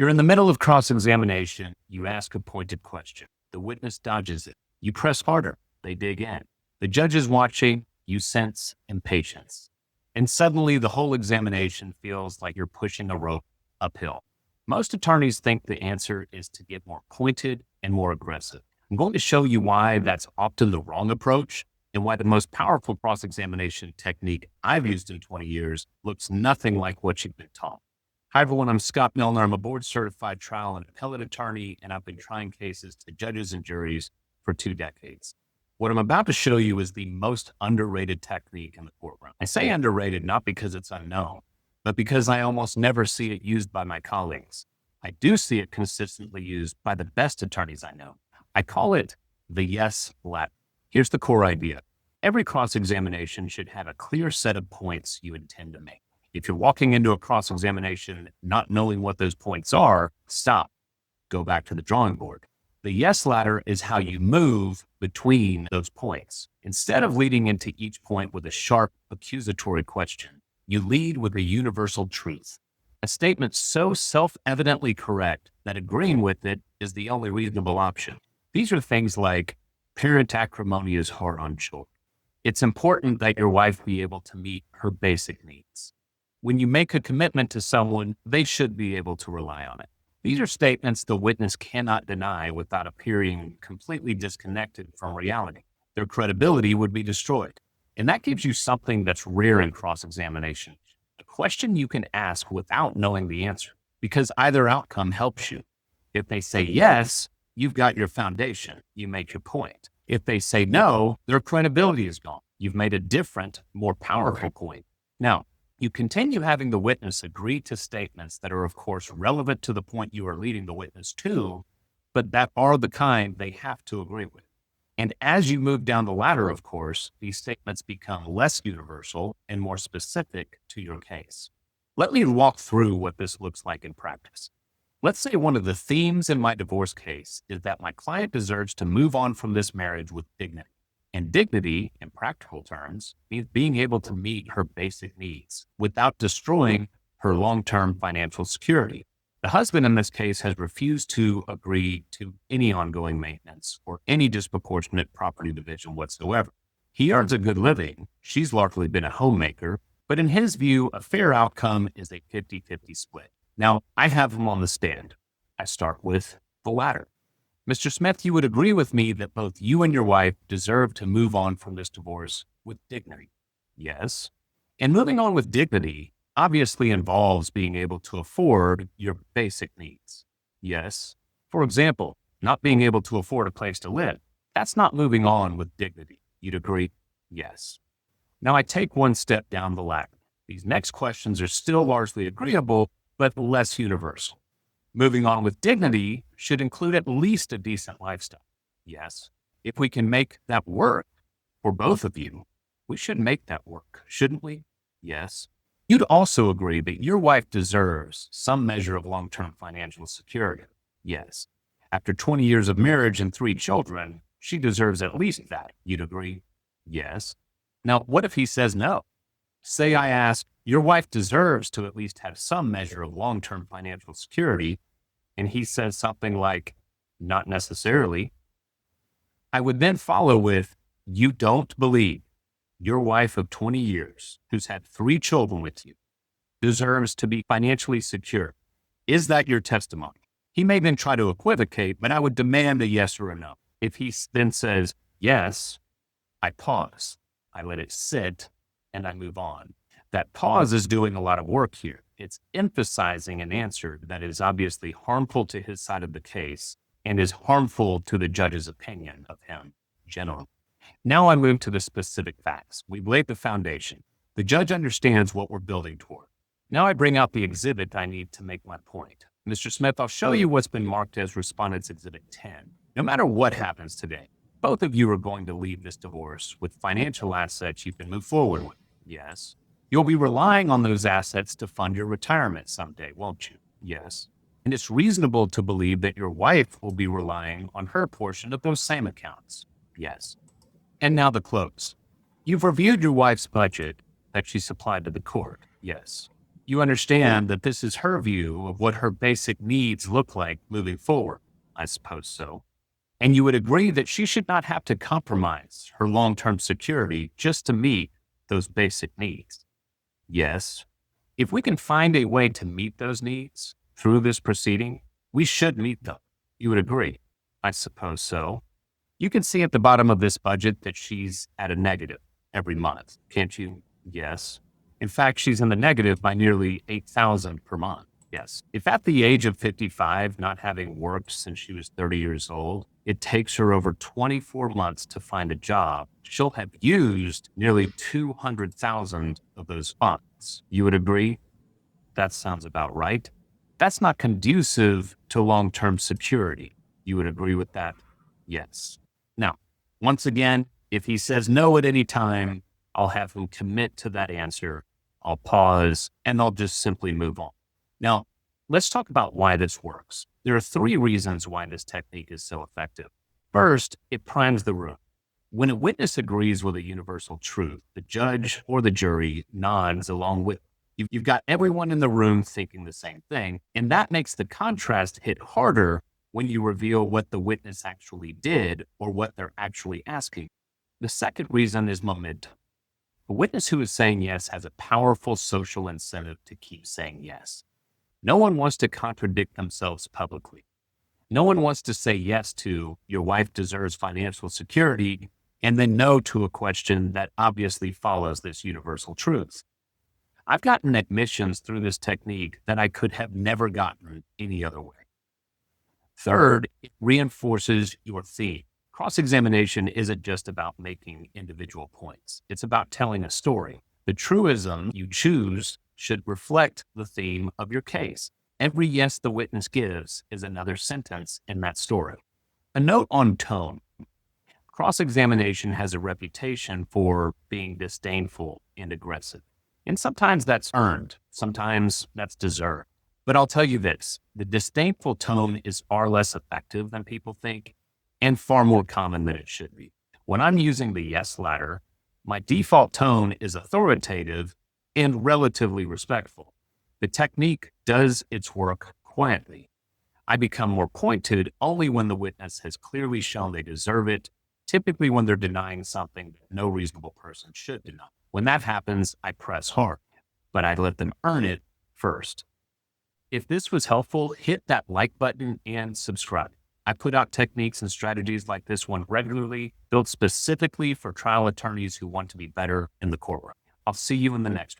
You're in the middle of cross-examination. You ask a pointed question. The witness dodges it. You press harder. They dig in. The judge is watching. You sense impatience. And suddenly the whole examination feels like you're pushing a rope uphill. Most attorneys think the answer is to get more pointed and more aggressive. I'm going to show you why that's often the wrong approach and why the most powerful cross-examination technique I've used in 20 years looks nothing like what you've been taught. Hi, everyone. I'm Scott Milner. I'm a board-certified trial and appellate attorney, and I've been trying cases to judges and juries for 2 decades. What I'm about to show you is the most underrated technique in the courtroom. I say underrated not because it's unknown, but because I almost never see it used by my colleagues. I do see it consistently used by the best attorneys I know. I call it the yes ladder. Here's the core idea. Every cross-examination should have a clear set of points you intend to make. If you're walking into a cross-examination not knowing what those points are, stop. Go back to the drawing board. The yes ladder is how you move between those points. Instead of leading into each point with a sharp, accusatory question, you lead with a universal truth. A statement so self-evidently correct that agreeing with it is the only reasonable option. These are things like, parent acrimony is hard on children. It's important that your wife be able to meet her basic needs. When you make a commitment to someone, they should be able to rely on it. These are statements the witness cannot deny without appearing completely disconnected from reality. Their credibility would be destroyed. And that gives you something that's rare in cross-examination. A question you can ask without knowing the answer, because either outcome helps you. If they say yes, you've got your foundation. You make your point. If they say no, their credibility is gone. You've made a different, more powerful point. Now, you continue having the witness agree to statements that are, of course, relevant to the point you are leading the witness to, but that are the kind they have to agree with. And as you move down the ladder, of course, these statements become less universal and more specific to your case. Let me walk through what this looks like in practice. Let's say one of the themes in my divorce case is that my client deserves to move on from this marriage with dignity. And dignity, in practical terms, means being able to meet her basic needs without destroying her long-term financial security. The husband in this case has refused to agree to any ongoing maintenance or any disproportionate property division whatsoever. He earns a good living. She's largely been a homemaker, but in his view, a fair outcome is a 50-50 split. Now, I have him on the stand. I start with the latter. Mr. Smith, you would agree with me that both you and your wife deserve to move on from this divorce with dignity. Yes. And moving on with dignity obviously involves being able to afford your basic needs. Yes. For example, not being able to afford a place to live. That's not moving on with dignity. You'd agree? Yes. Now I take one step down the ladder. These next questions are still largely agreeable, but less universal. Moving on with dignity should include at least a decent lifestyle. Yes. If we can make that work for both of you, we should make that work, shouldn't we? Yes. You'd also agree that your wife deserves some measure of long-term financial security. Yes. After 20 years of marriage and 3 children, she deserves at least that. You'd agree? Yes. Now, what if he says no? Say I ask, your wife deserves to at least have some measure of long-term financial security, and he says something like, not necessarily. I would then follow with, you don't believe your wife of 20 years, who's had 3 children with you, deserves to be financially secure. Is that your testimony? He may then try to equivocate, but I would demand a yes or a no. If he then says, yes, I pause. I let it sit, and I move on. That pause is doing a lot of work here. It's emphasizing an answer that is obviously harmful to his side of the case and is harmful to the judge's opinion of him generally. Now I move to the specific facts. We've laid the foundation. The judge understands what we're building toward. Now I bring out the exhibit I need to make my point. Mr. Smith, I'll show you what's been marked as Respondent's Exhibit 10. No matter what happens today, both of you are going to leave this divorce with financial assets you can move forward with. Yes. You'll be relying on those assets to fund your retirement someday, won't you? Yes. And it's reasonable to believe that your wife will be relying on her portion of those same accounts. Yes. And now the close. You've reviewed your wife's budget that she supplied to the court. Yes. You understand that this is her view of what her basic needs look like moving forward. I suppose so. And you would agree that she should not have to compromise her long-term security just to meet those basic needs. Yes, if we can find a way to meet those needs through this proceeding, we should meet them. You would agree? I suppose so. You can see at the bottom of this budget that she's at a negative every month, can't you? Yes. In fact, she's in the negative by nearly $8,000 per month. Yes. If at the age of 55, not having worked since she was 30 years old, it takes her over 24 months to find a job, she'll have used nearly 200,000 of those funds. You would agree? That sounds about right. That's not conducive to long-term security. You would agree with that? Yes. Now, once again, if he says no at any time, I'll have him commit to that answer. I'll pause and I'll just simply move on. Now, let's talk about why this works. There are 3 reasons why this technique is so effective. First, it primes the room. When a witness agrees with a universal truth, the judge or the jury nods along with it. You've got everyone in the room thinking the same thing, and that makes the contrast hit harder when you reveal what the witness actually did or what they're actually asking. The second reason is momentum. A witness who is saying yes has a powerful social incentive to keep saying yes. No one wants to contradict themselves publicly. No one wants to say yes to your wife deserves financial security and then no to a question that obviously follows this universal truth. I've gotten admissions through this technique that I could have never gotten any other way. Third, it reinforces your theme. Cross-examination isn't just about making individual points. It's about telling a story. The truism you choose should reflect the theme of your case. Every yes the witness gives is another sentence in that story. A note on tone. Cross-examination has a reputation for being disdainful and aggressive. And sometimes that's earned. Sometimes that's deserved. But I'll tell you this, the disdainful tone is far less effective than people think and far more common than it should be. When I'm using the yes ladder, my default tone is authoritative and relatively respectful. The technique does its work quietly. I become more pointed only when the witness has clearly shown they deserve it, typically when they're denying something that no reasonable person should deny. When that happens, I press hard, but I let them earn it first. If this was helpful, hit that like button and subscribe. I put out techniques and strategies like this one regularly, built specifically for trial attorneys who want to be better in the courtroom. I'll see you in the next one.